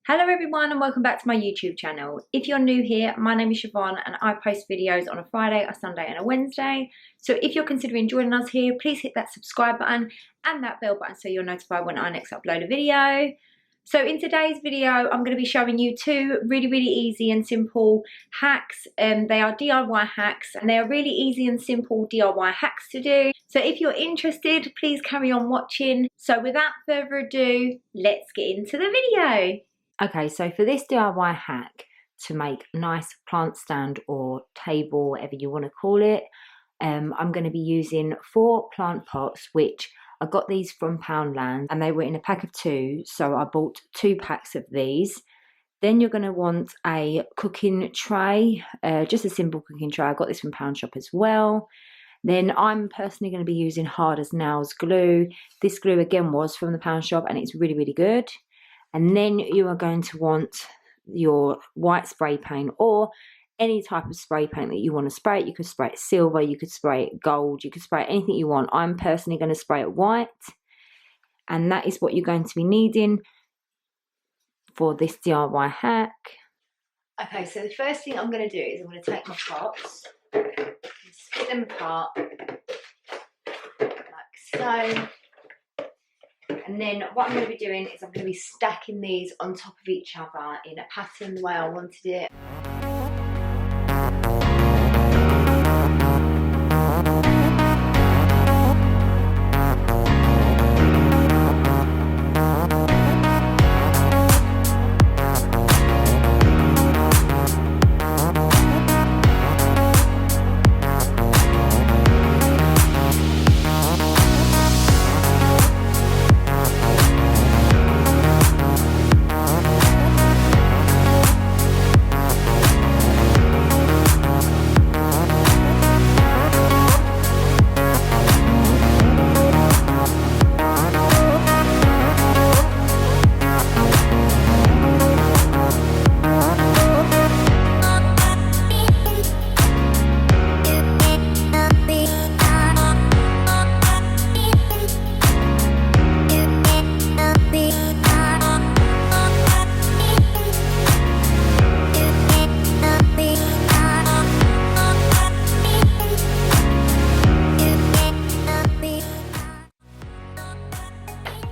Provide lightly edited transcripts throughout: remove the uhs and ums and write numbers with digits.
Hello everyone and welcome back to my YouTube channel. If you're new here, my name is Siobhan and I post videos on a Friday, a Sunday and a Wednesday. So if you're considering joining us here, please hit that subscribe button and that bell button so you're notified when I next upload a video. So in today's video, I'm going to be showing you two really easy and simple hacks. They are DIY hacks and they are really easy and simple DIY hacks to do. So if you're interested, please carry on watching. So without further ado, let's get into the video. Okay, so for this DIY hack to make a nice plant stand or table, whatever you want to call it, I'm going to be using 4 plant pots, which I got these from Poundland and they were in a pack of 2, so I bought 2 packs of these. Then you're going to want a cooking tray, just a simple cooking tray. I got this from Pound Shop as well. Then I'm personally going to be using hard as nails glue. This glue again was from the Pound Shop and it's really good. And then you are going to want your white spray paint or any type of spray paint that you want to spray it. You could spray it silver, you could spray it gold, you could spray it anything you want. I'm personally going to spray it white. And that is what you're going to be needing for this DIY hack. Okay, so the first thing I'm going to do is I'm going to take my pots and split them apart like so. And then what I'm going to be doing is I'm going to be stacking these on top of each other in a pattern the way I wanted it.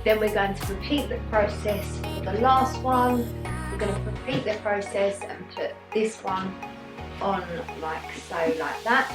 Then we're going to repeat the process for the last one. We're going to repeat the process and put this one on like so, like that.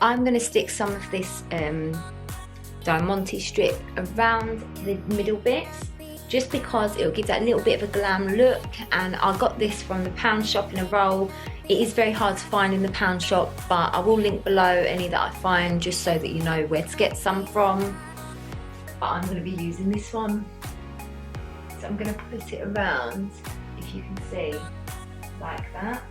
I'm going to stick some of this diamante strip around the middle bits, just because it'll give that little bit of a glam look. And I got this from the pound shop in a roll. It is very hard to find in the pound shop, but I will link below any that I find, just so that you know where to get some from. But I'm going to be using this one, so I'm going to put it around, if you can see, like that.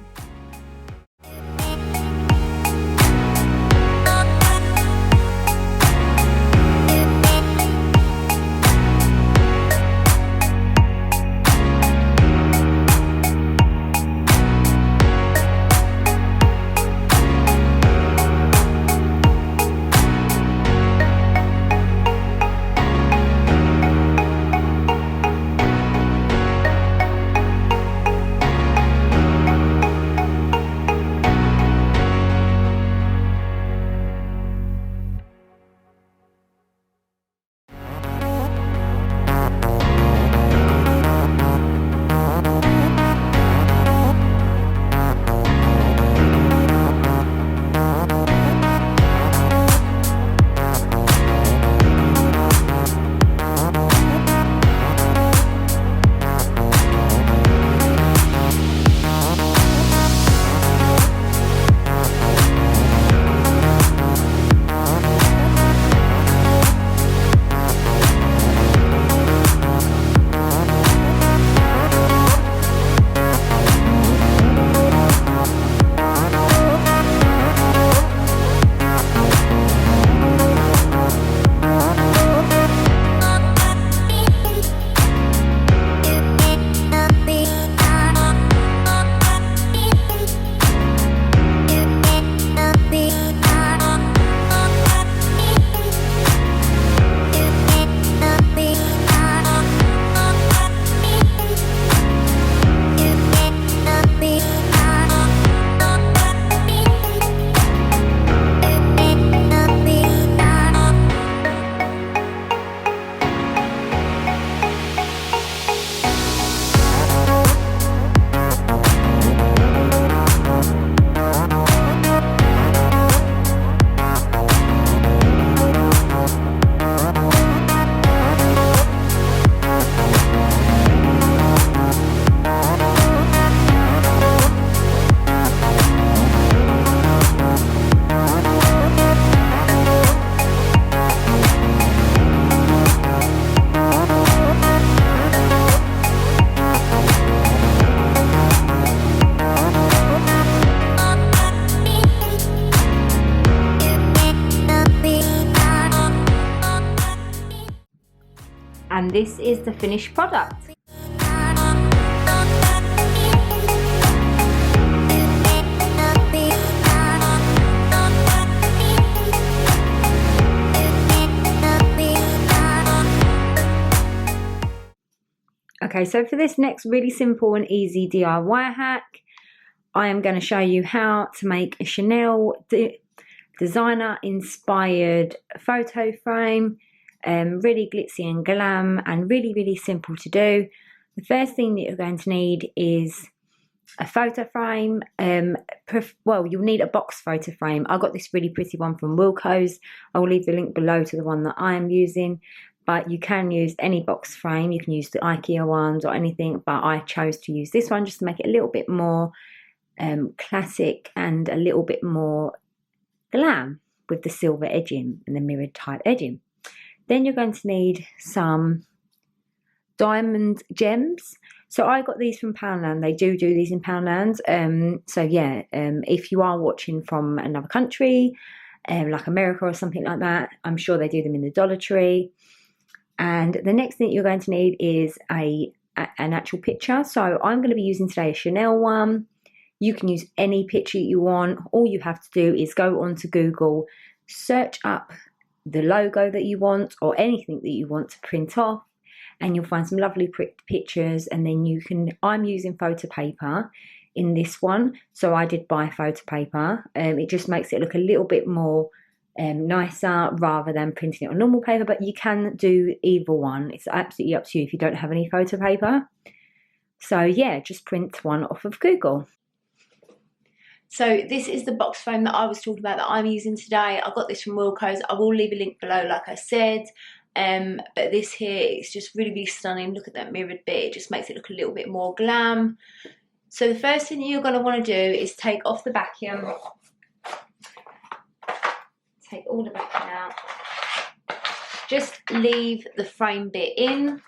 And this is the finished product. Okay, so for this next really simple and easy DIY hack, I am going to show you how to make a Chanel designer inspired photo frame. Really glitzy and glam, and really simple to do. The first thing that you're going to need is a photo frame. Well, you'll need a box photo frame. I got this really pretty one from Wilko's. I will leave the link below to the one that I am using, but you can use any box frame. You can use the IKEA ones or anything, but I chose to use this one just to make it a little bit more classic and a little bit more glam with the silver edging and the mirrored type edging. Then you're going to need some diamond gems. So I got these from Poundland. They do these in Poundland. So yeah, if you are watching from another country, like America or something like that, I'm sure they do them in the Dollar Tree. And the next thing you're going to need is an actual picture. So I'm going to be using today a Chanel one. You can use any picture you want. All you have to do is go onto Google, search up the logo that you want or anything that you want to print off, and you'll find some lovely pictures. And then you can, I'm using photo paper in this one, so I did buy photo paper. It just makes it look a little bit more nicer rather than printing it on normal paper, but you can do either one. It's absolutely up to you if you don't have any photo paper. So yeah, just print one off of Google. So this is the box foam that I was talking about that I'm using today. I got this from Wilko's. I will leave a link below, like I said. But this here is just really, really stunning. Look at that mirrored bit. It just makes it look a little bit more glam. So the first thing you're going to want to do is take off the backing. Take all the backing out. Just leave the frame bit in.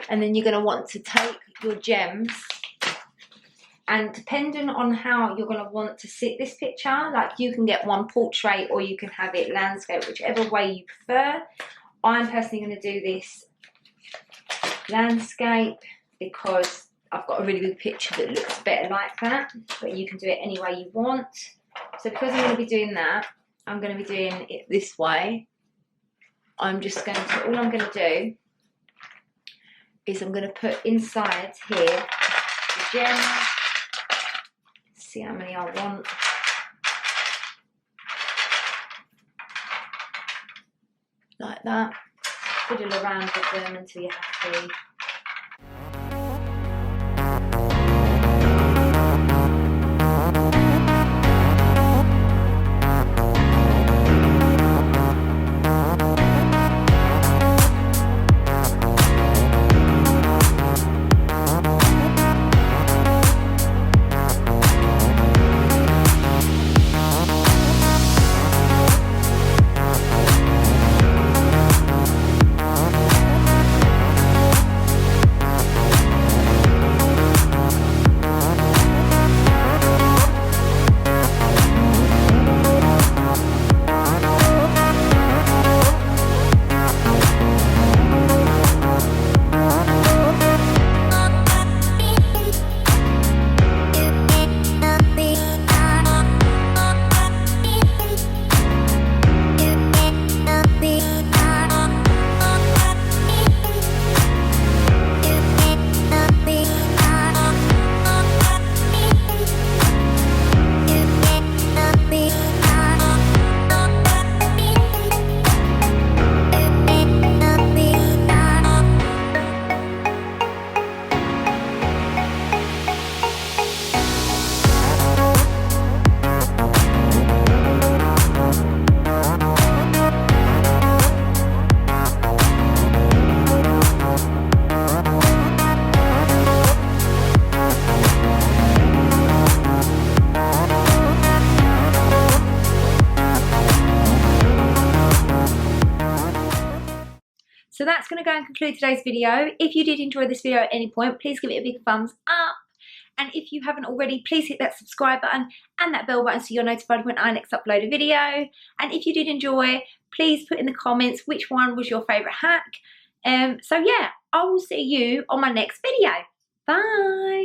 And then you're going to want to take your gems. And depending on how you're going to want to sit this picture, like you can get one portrait or you can have it landscape, whichever way you prefer. I'm personally going to do this landscape because I've got a really good picture that looks better like that, but you can do it any way you want. So because I'm going to be doing that, I'm going to be doing it this way. All I'm going to do is I'm going to put inside here the gems. See how many I want. Like that. Fiddle around with them until you're happy. So that's going to go and conclude today's video. If you did enjoy this video at any point, please give it a big thumbs up. And if you haven't already, please hit that subscribe button and that bell button so you're notified when I next upload a video. And if you did enjoy, please put in the comments which one was your favourite hack. So yeah, I will see you on my next video. Bye.